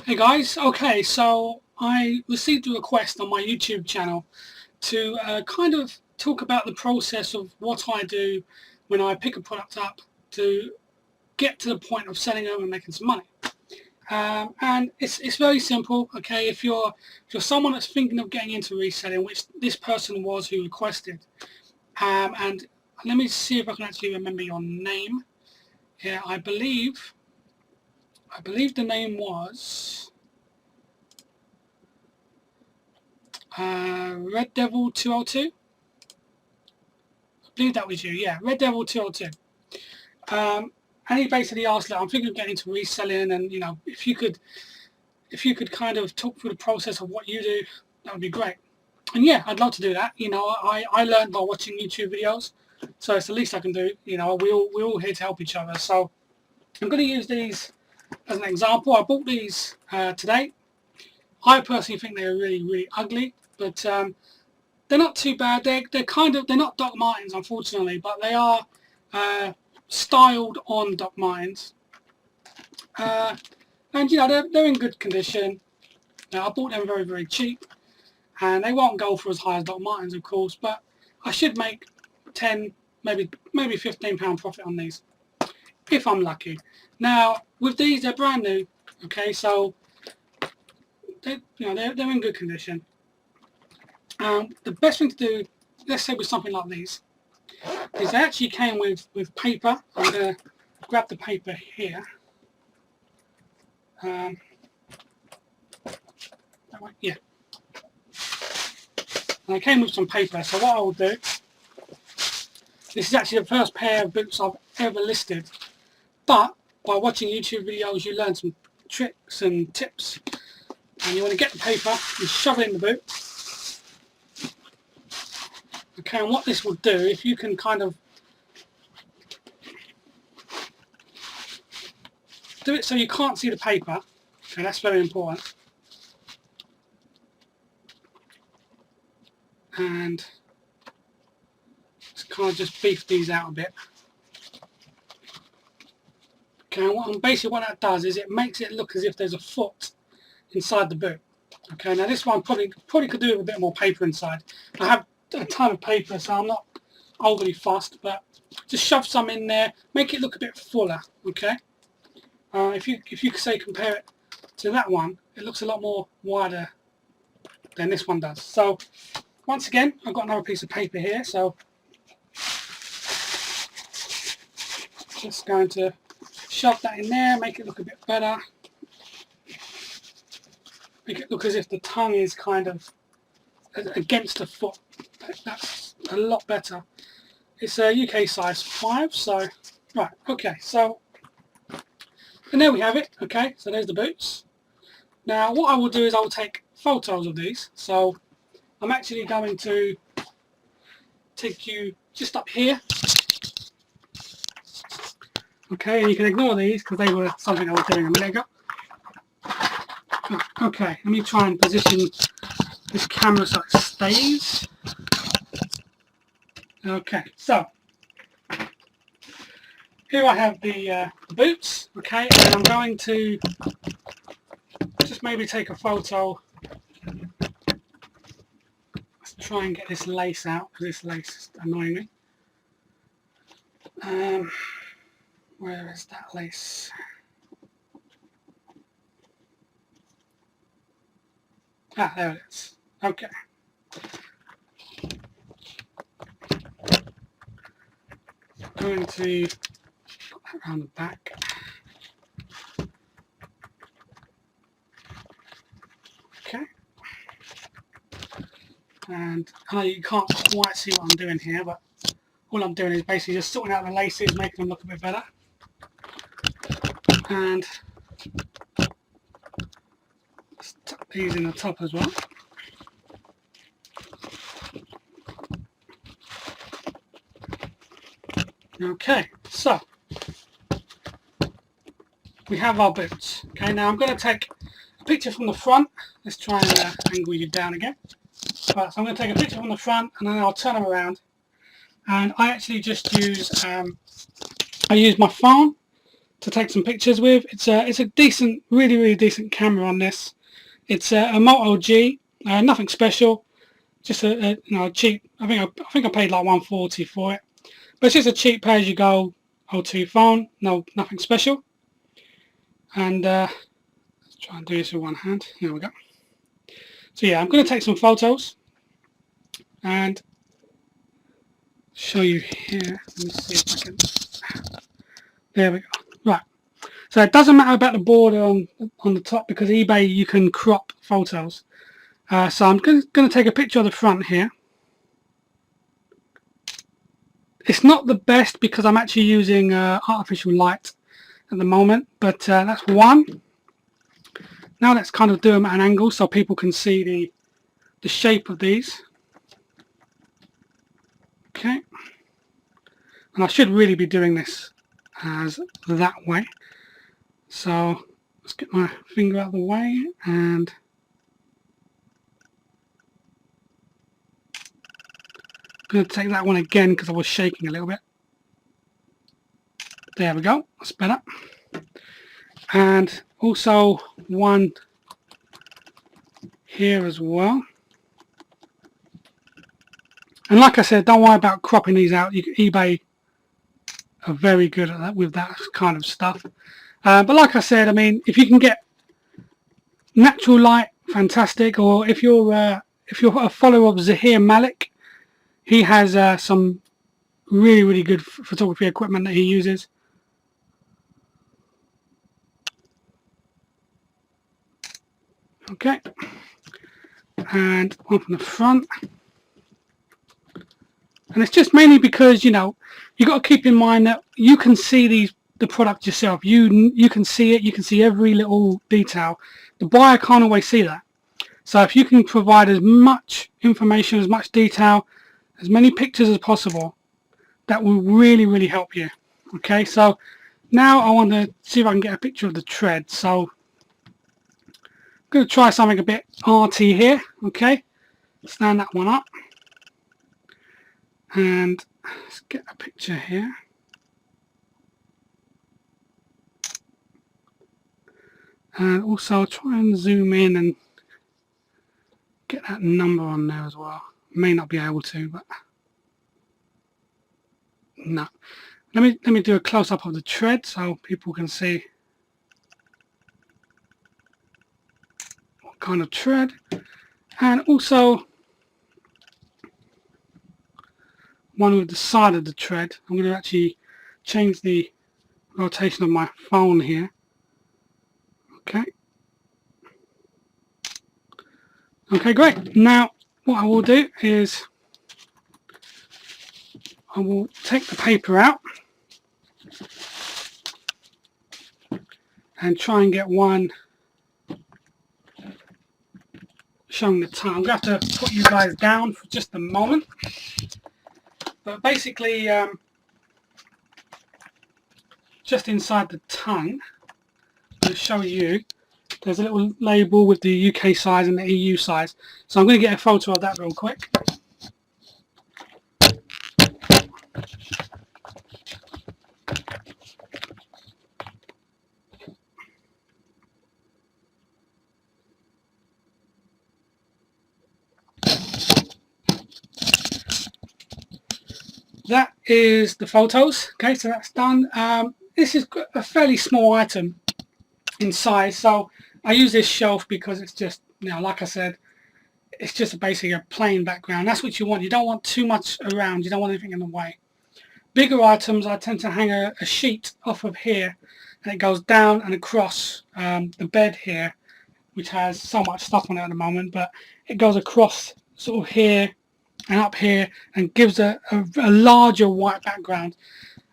Hey guys, okay, so I received a request on my YouTube channel to kind of talk about the process of what I do when I pick a product up to get to the point of selling them and making some money. And it's very simple, okay, if you're someone that's thinking of getting into reselling, which this person was who requested, and let me see if I can actually remember your name. Yeah, I believe the name was Red Devil 202. I believe that was you. Yeah, Red Devil 202. And he basically asked, like, I'm thinking of getting into reselling, and if you could kind of talk through the process of what you do, that would be great. And yeah, I'd love to do that. I learned by watching YouTube videos, so it's the least I can do. We're all here to help each other. So I'm going to use these as an example. I bought these today. I personally think they're really, really ugly, but they're not too bad. They're not Doc Martens, unfortunately, but they are styled on Doc Martens, and they're in good condition. I bought them very, very cheap, and they won't go for as high as Doc Martens, of course, but I should make 10, maybe £15 profit on these if I'm lucky. Now with these, they're brand new. Okay, so they're in good condition. The best thing to do, let's say with something like these, is they actually came with paper. I'm going to grab the paper here. Yeah. And they came with some paper, so what I will do, this is actually the first pair of boots I've ever listed, but by watching YouTube videos you learn some tricks and tips, and you want to get the paper and shove it in the boot. Okay, and what this will do, if you can kind of do it so you can't see the paper, okay, that's very important. And just beef these out a bit. Okay, and basically what that does is it makes it look as if there's a foot inside the boot. Okay, now this one probably could do with a bit more paper inside. I have a ton of paper, so I'm not overly fussed, but just shove some in there, make it look a bit fuller. Okay, if you say compare it to that one, it looks a lot more wider than this one does. So once again, I've got another piece of paper here, so just going to shove that in there, make it look a bit better, make it look as if the tongue is kind of against the foot. That's a lot better. It's a UK size 5, so right, okay, so and there we have it. Okay, so there's the boots. Now what I will do is I will take photos of these, so I'm actually going to take you just up here. Okay, and you can ignore these because they were something I was doing a minute ago. Okay, let me try and position this camera so it stays. Okay, so here I have the boots. Okay, and I'm going to just maybe take a photo. Let's try and get this lace out because this lace is annoying me. Where is that lace? Ah, there it is. Okay. I'm going to put that around the back. Okay. And I know you can't quite see what I'm doing here, but all I'm doing is basically just sorting out the laces, making them look a bit better. And let's tuck these in the top as well. Okay, so we have our boots. Okay, now I'm going to take a picture from the front. Let's try and angle you down again. Right, so I'm going to take a picture from the front and then I'll turn them around. And I actually just use I use my phone to take some pictures with. It's a decent, really decent camera on this. It's a Moto G, nothing special, just a cheap. I think I paid like 140 for it, but it's just a cheap pay-as-you-go O2 phone. No, nothing special. And let's try and do this with one hand. Here we go. So yeah, I'm going to take some photos and show you here. Let me see if I can. There we go. Right. So it doesn't matter about the border on the top, because eBay you can crop photos. So I'm going to take a picture of the front here. It's not the best because I'm actually using artificial light at the moment, but that's one. Now let's kind of do them at an angle so people can see the shape of these. Okay. And I should really be doing this as that way. So let's get my finger out of the way, and I'm going to take that one again because I was shaking a little bit. There we go, that's better. And also one here as well. And like I said, don't worry about cropping these out. eBay are very good at that with that kind of stuff. But like I said, I mean, if you can get natural light, fantastic. Or if you're a follower of Zahir Malik, he has some really good photography equipment that he uses. Okay, and one from the front. And it's just mainly because, you know, you got to keep in mind that you can see the product yourself. You can see it. You can see every little detail. The buyer can't always see that. So if you can provide as much information, as much detail, as many pictures as possible, that will really help you. Okay, so now I want to see if I can get a picture of the tread. So I'm going to try something a bit arty here. Okay, stand that one up. And let's get a picture here. And also I'll try and zoom in and get that number on there as well. May not be able to, but no. Let me do a close-up of the tread so people can see what kind of tread. And also one with the side of the tread. I'm going to actually change the rotation of my phone here. Okay. Okay, great. Now what I will do is I will take the paper out and try and get one showing the tongue. I'm going to have to put you guys down for just a moment. But basically, just inside the tongue, I'm going to show you, there's a little label with the UK size and the EU size. So I'm going to get a photo of that real quick. That is the photos. Okay, so that's done. This is a fairly small item in size, so I use this shelf because it's just, you know, like I said, it's just basically a plain background. That's what you want. You don't want too much around. You don't want anything in the way. Bigger items, I tend to hang a sheet off of here, and it goes down and across the bed here, which has so much stuff on it at the moment, but it goes across sort of here and up here and gives a larger white background,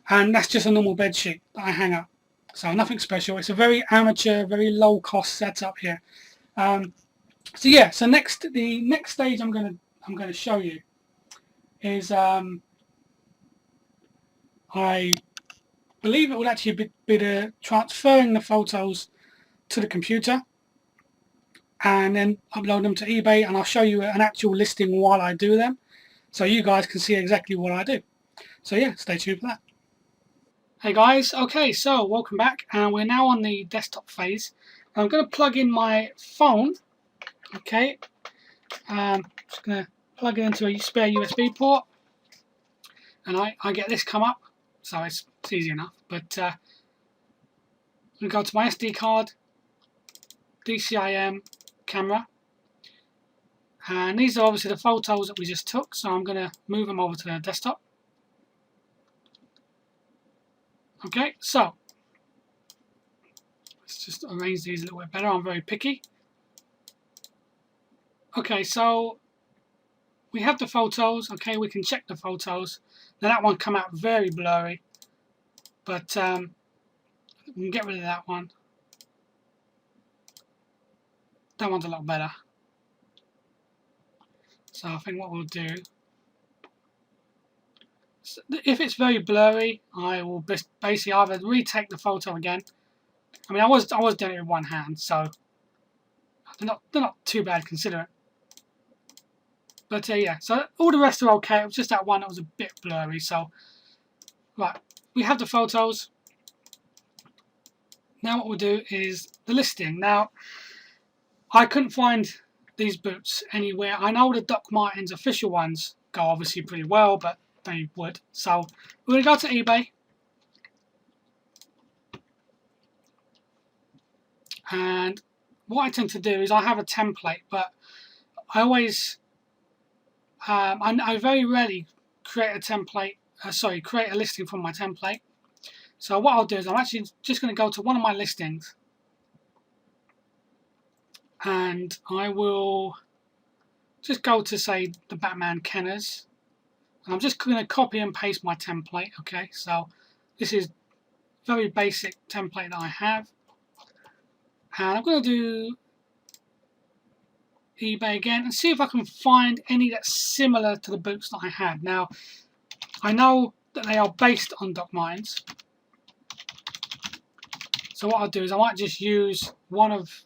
and that's just a normal bed sheet that I hang up. So nothing special. It's a very amateur, very low cost setup here. So yeah, so the next stage I'm going to show you is I believe it will actually be the transferring the photos to the computer and then upload them to eBay, and I'll show you an actual listing while I do them, so you guys can see exactly what I do. So yeah, stay tuned for that. Hey guys, okay, so welcome back, and we're now on the desktop phase. I'm going to plug in my phone, okay, just going to plug it into a spare USB port, and I get this come up, so it's easy enough, but I'm going to go to my SD card, DCIM, camera, and these are obviously the photos that we just took, so I'm going to move them over to the desktop. Okay, so let's just arrange these a little bit better. I'm very picky. Okay, so we have the photos. Okay, we can check the photos. Now that one come out very blurry, but we can get rid of that one. That one's a lot better. So I think what we'll do, if it's very blurry, I will basically either retake the photo again. I mean, I was doing it with one hand, so they're not too bad considering. But yeah, so all the rest are okay. It was just that one that was a bit blurry. So right, we have the photos. Now what we'll do is the listing. Now I couldn't find these boots anywhere. I know the Doc Martens official ones go obviously pretty well, but they would. So we're going to go to eBay. And what I tend to do is I have a template, but I always, I very rarely create a template, create a listing from my template. So what I'll do is I'm actually just going to go to one of my listings, and I will just go to, say, the Batman Kenners, and I'm just going to copy and paste my template. Okay, so this is very basic template that I have, and I'm going to do eBay again and see if I can find any that's similar to the boots that I had. Now I know that they are based on Doc Martens, so what I'll do is I might just use one of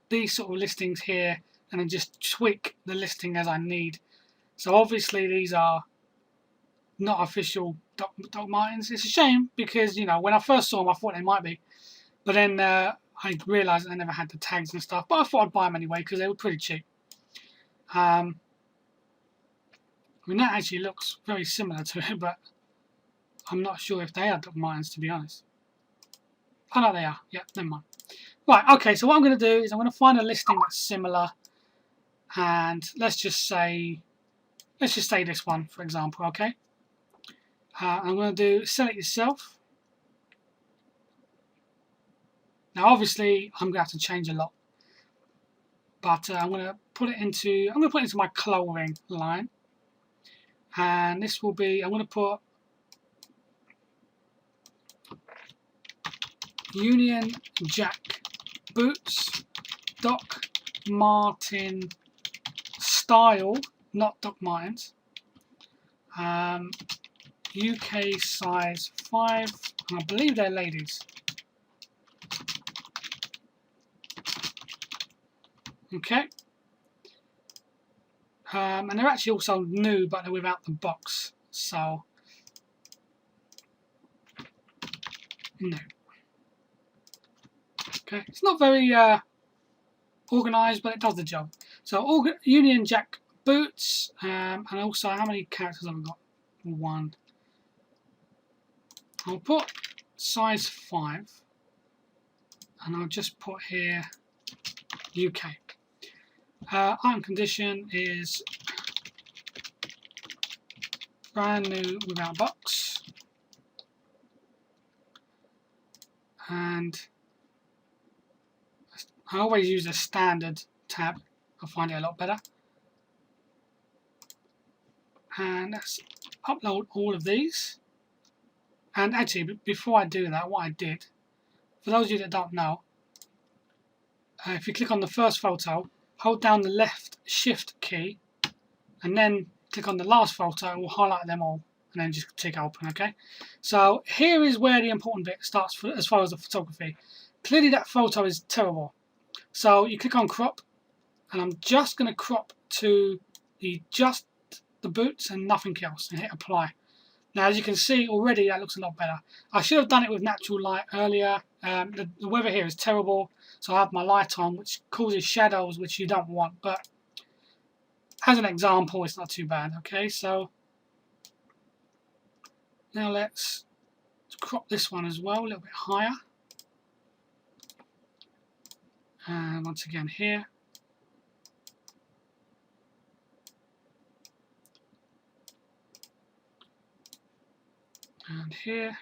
these sort of listings here and then just tweak the listing as I need. So obviously these are not official Doc Martens. It's a shame because, you know, when I first saw them I thought they might be, but then I realised that they never had the tags and stuff, but I thought I'd buy them anyway because they were pretty cheap. I mean, that actually looks very similar to it, but I'm not sure if they are Doc Martens, to be honest. Oh no, they are. Yeah, never mind. Right, okay, so what I'm going to do is I'm going to find a listing that's similar, and let's just say this one, for example, okay? I'm going to do sell it yourself. Now, obviously, I'm going to have to change a lot, but I'm going to put it into my clothing line, and this will be, I'm going to put Union Jack boots, Doc Marten style, not Doc Martens, UK size 5, and I believe they're ladies. Okay, and they're actually also new, but they're without the box, so no. Okay, it's not very organised, but it does the job. So Union Jack boots, and also how many characters have I got? 1. I'll put size 5, and I'll just put here UK. Item condition is brand new without box, and I always use a standard tab. I find it a lot better. And let's upload all of these. And actually, before I do that, what I did, for those of you that don't know, if you click on the first photo, hold down the left shift key, and then click on the last photo, it will highlight them all, and then just click open, okay? So here is where the important bit starts as far as the photography. Clearly that photo is terrible. So you click on crop, and I'm just going to crop to just the boots and nothing else, and hit apply. Now, as you can see already, that looks a lot better. I should have done it with natural light earlier. The weather here is terrible, so I have my light on, which causes shadows, which you don't want. But as an example, it's not too bad. Okay, so now let's crop this one as well, a little bit higher. And once again here. And here.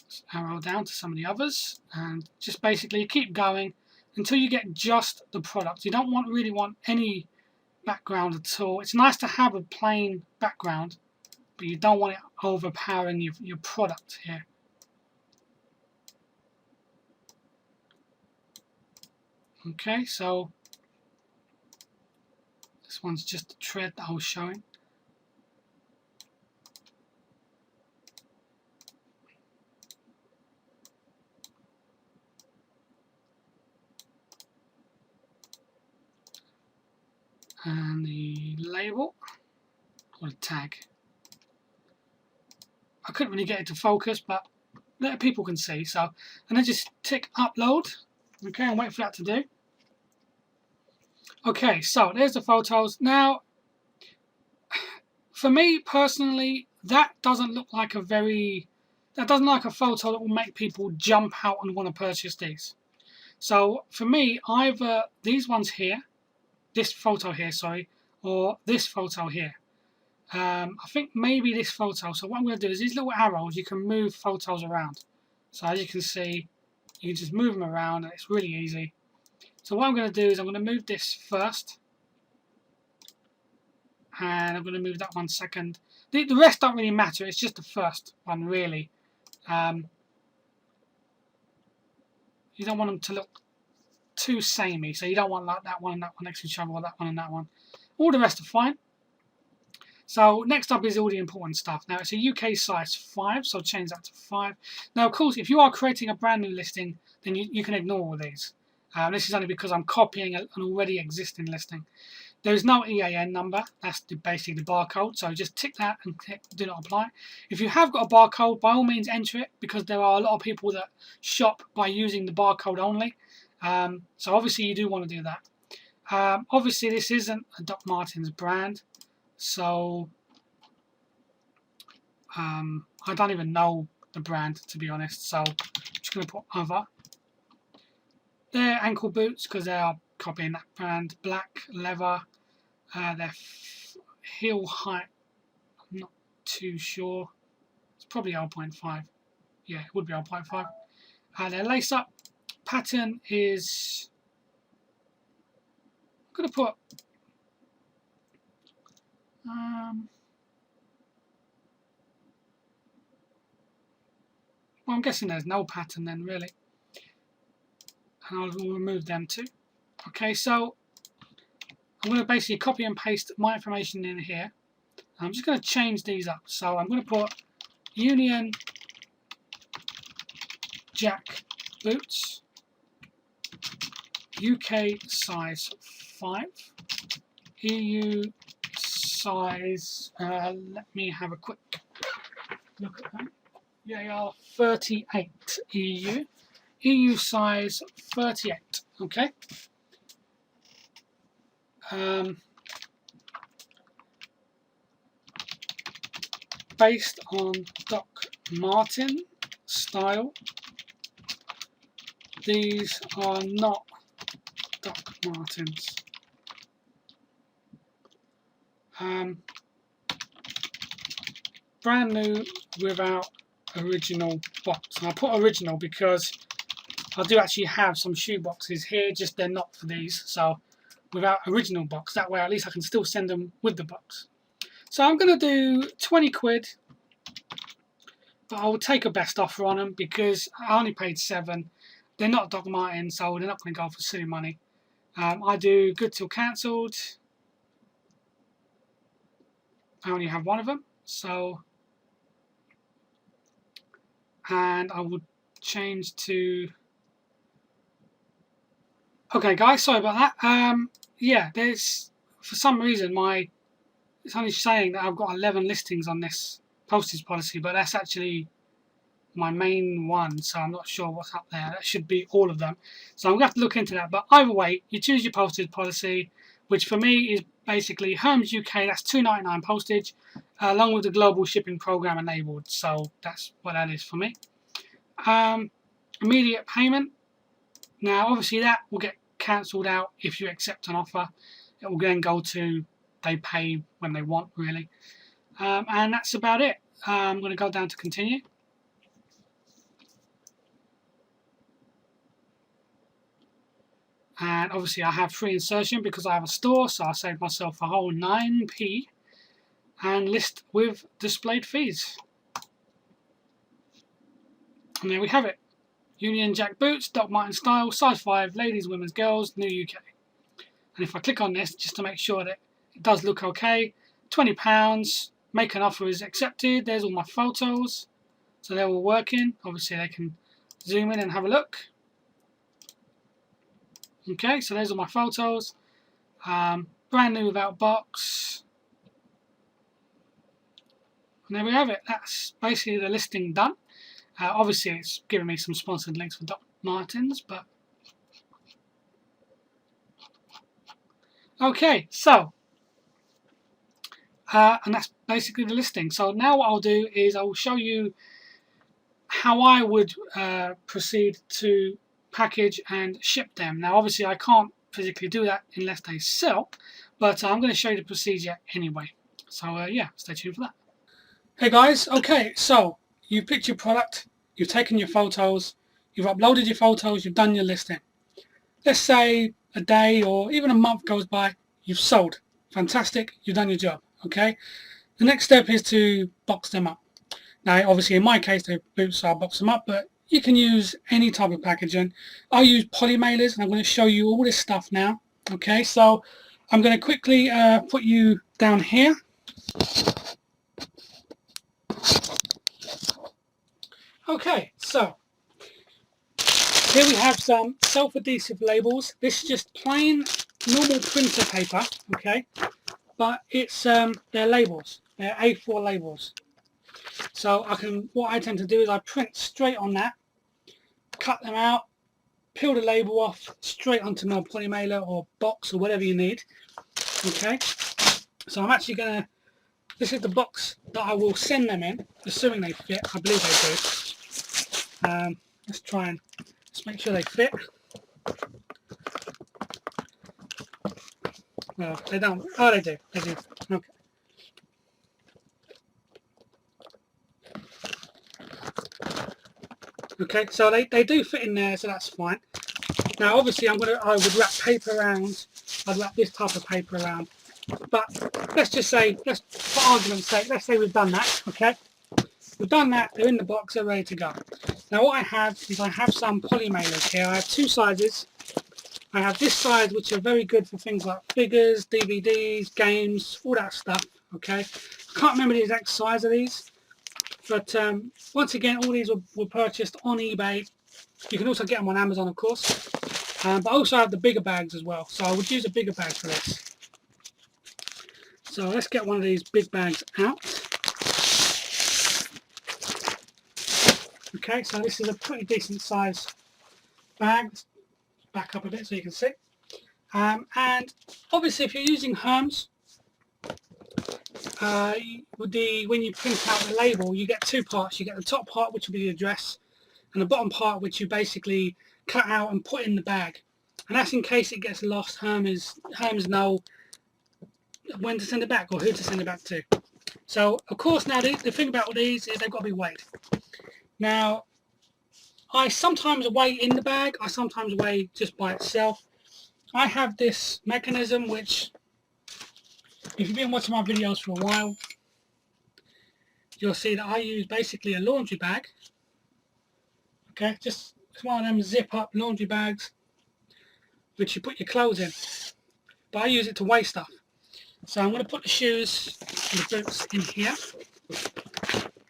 Let's arrow down to some of the others, and just basically keep going until you get just the product. You don't really want any background at all. It's nice to have a plain background, but you don't want it overpowering your product here. Okay, so this one's just the thread that I was showing. And the label, or the tag. I couldn't really get it to focus, but people can see. So, and then just tick upload. Okay, and wait for that to do. Okay, so there's the photos. Now, for me personally, that doesn't look like a photo that will make people jump out and want to purchase these. So for me, either these ones here, this photo here, sorry, or this photo here. I think maybe this photo. So what I'm going to do is these little arrows, you can move photos around. So as you can see, you can just move them around, and it's really easy. So what I'm going to do is I'm going to move this first, and I'm going to move that one second. The rest don't really matter, it's just the first one really. You don't want them to look too samey, so you don't want like that one and that one next to each other, or that one and that one. All the rest are fine. So next up is all the important stuff. Now it's a UK size 5, so change that to 5. Now of course, if you are creating a brand new listing, then you can ignore all these. This is only because I'm copying an already existing listing. There is no EAN number, that's basically the barcode, so just tick that and click do not apply. If you have got a barcode, by all means enter it, because there are a lot of people that shop by using the barcode only. So obviously you do want to do that. Obviously this isn't a Doc Martens brand, so I don't even know the brand, to be honest, so I'm just going to put other. They're ankle boots because they are copying that brand. Black leather. Their heel height, I'm not too sure. It's probably 0.5. Yeah, it would be 0.5. Their lace up pattern is, I'm going to put well, I'm guessing there's no pattern then really, and I'll remove them too. Okay, so I'm going to basically copy and paste my information in here. I'm just going to change these up. So I'm going to put Union Jack boots, UK size 5, EU size, let me have a quick look at that. Yeah, 38 EU. EU size 38, okay? Based on Doc Marten style, these are not Doc Martens. Brand new without original box. And I put original because I do actually have some shoe boxes here, just they're not for these, so without original box, that way at least I can still send them with the box. So I'm going to do 20 quid, but I will take a best offer on them because I only paid 7. They're not Doc Marten, so they're not going to go for silly money. I do good till cancelled. I only have one of them, so, and I would change to Okay guys, sorry about that. Yeah, there's, for some reason, it's only saying that I've got 11 listings on this postage policy, but that's actually my main one, so I'm not sure what's up there. That should be all of them. So I'm going to have to look into that. But either way, you choose your postage policy, which for me is basically Hermes UK, that's $2.99 postage, along with the global shipping program enabled. So that's what that is for me. Immediate payment. Now, obviously, that will get cancelled out if you accept an offer. It will then go to they pay when they want, really. And that's about it. I'm going to go down to continue. And obviously I have free insertion because I have a store, so I saved myself a whole 9p. And list with displayed fees. And there we have it. Union Jack boots, Doc Martin style, size 5, ladies, women's, girls, New UK. And if I click on this, just to make sure that it does look okay, £20, make an offer is accepted. There's all my photos. So they're all working. Obviously they can zoom in and have a look. Okay, so there's all my photos. Brand new without box. And there we have it. That's basically the listing done. Obviously it's giving me some sponsored links for Doc Martens, but okay, so and that's basically the listing. So now what I'll do is I will show you how I would proceed to package and ship them. Now obviously I can't physically do that unless they sell, but I'm going to show you the procedure anyway. So yeah, stay tuned for that. Hey guys, okay, so you've picked your product, you've taken your photos, you've uploaded your photos, you've done your listing. Let's say a day or even a month goes by, you've sold. Fantastic, you've done your job, okay? The next step is to box them up. Now obviously in my case they're boots, so I'll box them up, but you can use any type of packaging. I use poly mailers and I'm going to show you all this stuff now. Okay, so I'm going to quickly put you down here. Okay, so here we have some self-adhesive labels. This is just plain normal printer paper, okay, but it's they're labels. They're A4 labels. So what I tend to do is I print straight on that, cut them out, peel the label off straight onto my poly mailer or box or whatever you need. Okay, so I'm actually gonna. This is the box that I will send them in, assuming they fit. I believe they do. Let's try and make sure they fit. Well, they don't. Oh, they do. They do. Okay. Okay, so they do fit in there, so that's fine. Now, obviously, I would wrap paper around. I'd wrap this type of paper around. But let's just say, for argument's sake, let's say we've done that. Okay, we've done that. They're in the box. They're ready to go. Now, what I have is some poly mailers here. I have two sizes. I have this size, which are very good for things like figures, DVDs, games, all that stuff. Okay, I can't remember the exact size of these, but once again, all these were purchased on eBay. You can also get them on Amazon, of course. But I also have the bigger bags as well, so I would use a bigger bag for this. So let's get one of these big bags out. Okay, so this is a pretty decent size bag. Let's back up a bit so you can see. And obviously, if you're using Hermes, when you print out the label, you get two parts. You get the top part, which will be the address, and the bottom part, which you basically cut out and put in the bag. And that's in case it gets lost. Hermes know when to send it back or who to send it back to. So, of course, now the thing about all these is they've got to be weighed. Now, I sometimes weigh in the bag. I sometimes weigh just by itself. I have this mechanism which, if you've been watching my videos for a while, you'll see that I use basically a laundry bag. Okay, just it's one of them zip-up laundry bags which you put your clothes in. But I use it to weigh stuff. So I'm going to put the shoes and the boots in here.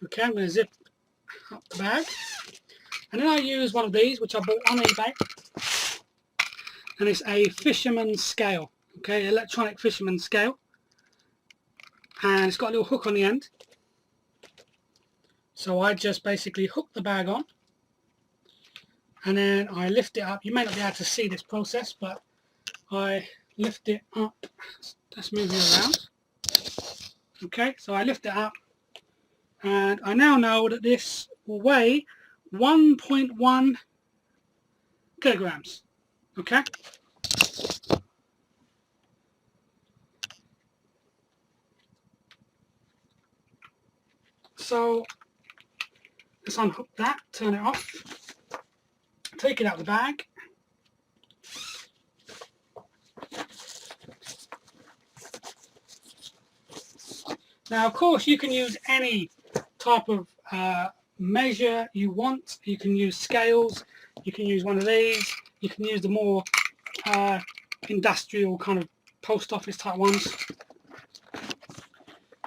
Okay, I'm going to zip up the bag. And then I use one of these, which I bought on eBay. and it's a fisherman's scale, okay, electronic fisherman's scale, and it's got a little hook on the end. So I just basically hook the bag on, and then I lift it up. You may not be able to see this process, but I lift it up. Let's move it around. Okay, so I lift it up, and I now know that this will weigh 1.1 kilograms. Okay. So let's unhook that, turn it off, take it out of the bag. Now, of course, you can use any type of measure you want. You can use scales, you can use one of these, you can use the more industrial kind of post office type ones.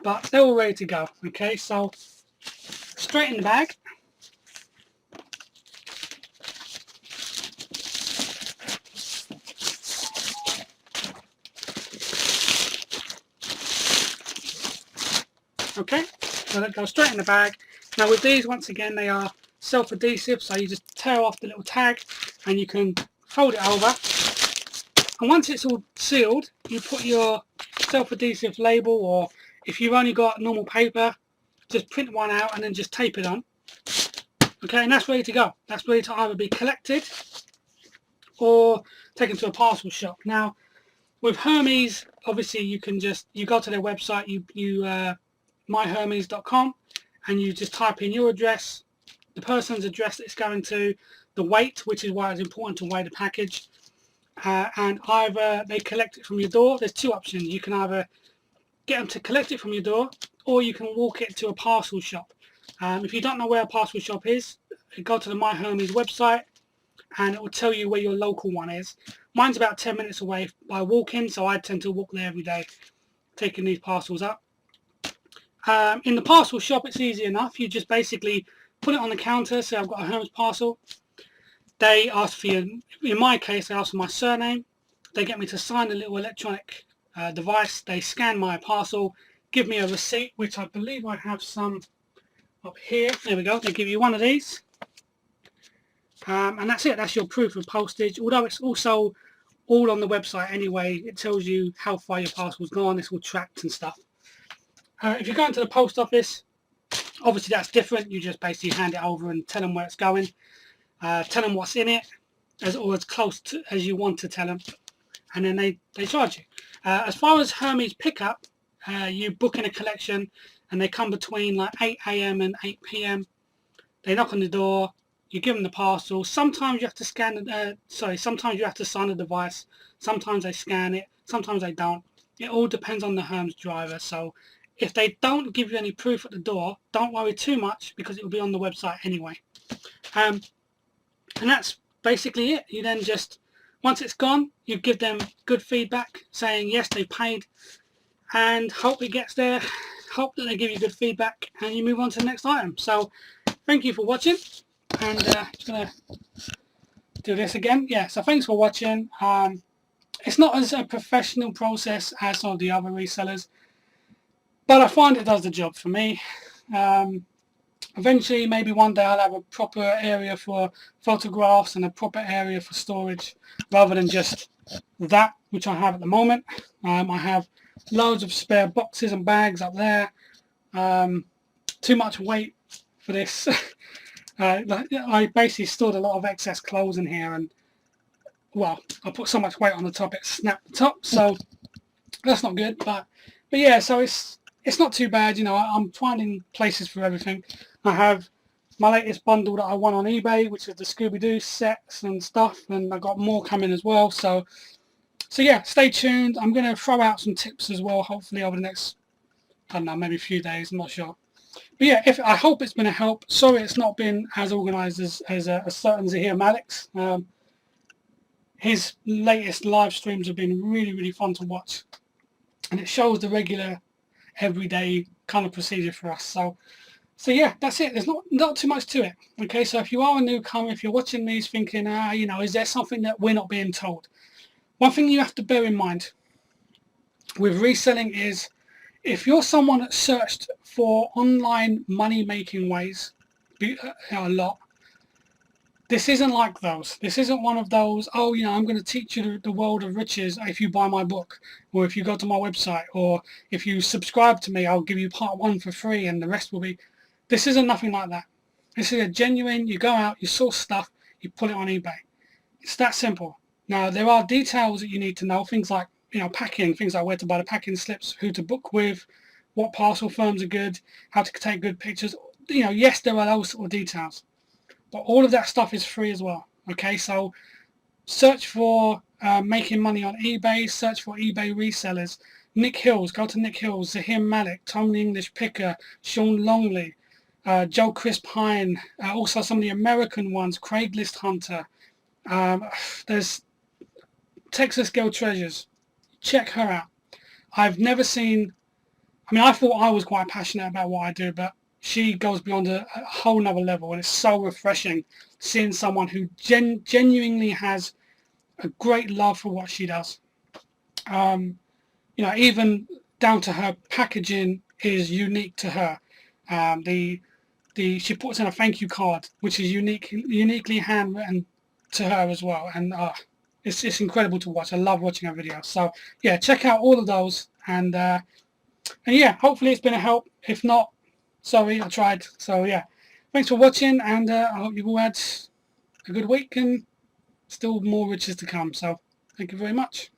But they're all ready to go. Okay, so straight in the bag. Okay, so that goes straight in the bag. Now with these, once again, they are self-adhesive, so you just tear off the little tag and you can fold it over. And once it's all sealed, you put your self-adhesive label, or if you've only got normal paper, just print one out and then just tape it on. Okay, and that's ready to go. That's ready to either be collected or taken to a parcel shop. Now, with Hermes, obviously you can just, you go to their website, myhermes.com, and you just type in your address, the person's address that it's going to, the weight, which is why it's important to weigh the package, and either they collect it from your door. There's two options. You can either get them to collect it from your door, or you can walk it to a parcel shop. If you don't know where a parcel shop is, go to the My Hermes website and it will tell you where your local one is. Mine's about 10 minutes away by walking, so I tend to walk there every day taking these parcels up. In the parcel shop, it's easy enough. You just basically put it on the counter, say I've got a Hermes parcel. They ask for your, in my case, they ask for my surname. They get me to sign a little electronic device. They scan my parcel, give me a receipt, which I believe I have some up here. There we go. They give you one of these. And that's it. That's your proof of postage. Although it's also all on the website anyway. It tells you how far your parcel's gone. It's all tracked and stuff. If you're going to the post office, obviously that's different. You just basically hand it over and tell them where it's going. Tell them what's in it, or as close to as you want to tell them, and then they charge you. As far as Hermes pickup, you book in a collection and they come between like 8 AM and 8 PM. They knock on the door, you give them the parcel. Sometimes you have to sometimes you have to sign the device. Sometimes they scan it, sometimes they don't. It all depends on the Hermes driver. So if they don't give you any proof at the door, don't worry too much, because it will be on the website anyway. And that's basically it. You then just, once it's gone, you give them good feedback saying yes, they paid, and hope it gets there, hope that they give you good feedback, and you move on to the next item. So thank you for watching, and just going to do this again. Yeah, so thanks for watching. It's not as a professional process as some of the other resellers, but I find it does the job for me. Eventually, maybe one day I'll have a proper area for photographs and a proper area for storage, rather than just that, which I have at the moment. I have loads of spare boxes and bags up there. Too much weight for this. I basically stored a lot of excess clothes in here, and well, I put so much weight on the top it snapped the top, so that's not good. But yeah, so it's not too bad, you know. I'm finding places for everything. I have my latest bundle that I won on eBay, which is the Scooby-Doo sets and stuff, and I've got more coming as well. So yeah, stay tuned. I'm going to throw out some tips as well, hopefully over the next, I don't know, maybe a few days, I'm not sure. But yeah, I hope it's been a help. Sorry it's not been as organised as a certain Zahir Malik's. His latest live streams have been really, really fun to watch, and it shows the regular, everyday kind of procedure for us. So yeah, that's it. There's not too much to it. Okay, so if you are a newcomer, if you're watching these thinking, you know, is there something that we're not being told? One thing you have to bear in mind with reselling is, if you're someone that searched for online money making ways a lot, this isn't like those. This isn't one of those, oh, you know, I'm going to teach you the world of riches if you buy my book, or if you go to my website, or if you subscribe to me, I'll give you part 1 for free and the rest will be. This isn't nothing like that. This is a genuine, you go out, you source stuff, you put it on eBay. It's that simple. Now, there are details that you need to know, things like, you know, packing, things like where to buy the packing slips, who to book with, what parcel firms are good, how to take good pictures. You know, yes, there are those sort of details, but all of that stuff is free as well. Okay, so search for making money on eBay, search for eBay resellers. Nick Hills, go to Nick Hills, Zahir Malik, Tom the English Picker, Sean Longley, Joe Chris Pine, also some of the American ones, Craigslist Hunter. There's Texas Girl Treasures. Check her out. I've never seen, I mean, I thought I was quite passionate about what I do, but she goes beyond a whole nother level, and it's so refreshing seeing someone who genuinely has a great love for what she does. You know, even down to her packaging is unique to her. She puts in a thank you card, which is uniquely handwritten to her as well, and it's incredible to watch. I love watching her videos. So yeah, check out all of those, and yeah, hopefully it's been a help. If not, sorry, I tried. So yeah, thanks for watching, and I hope you've all had a good week and still more riches to come. So thank you very much.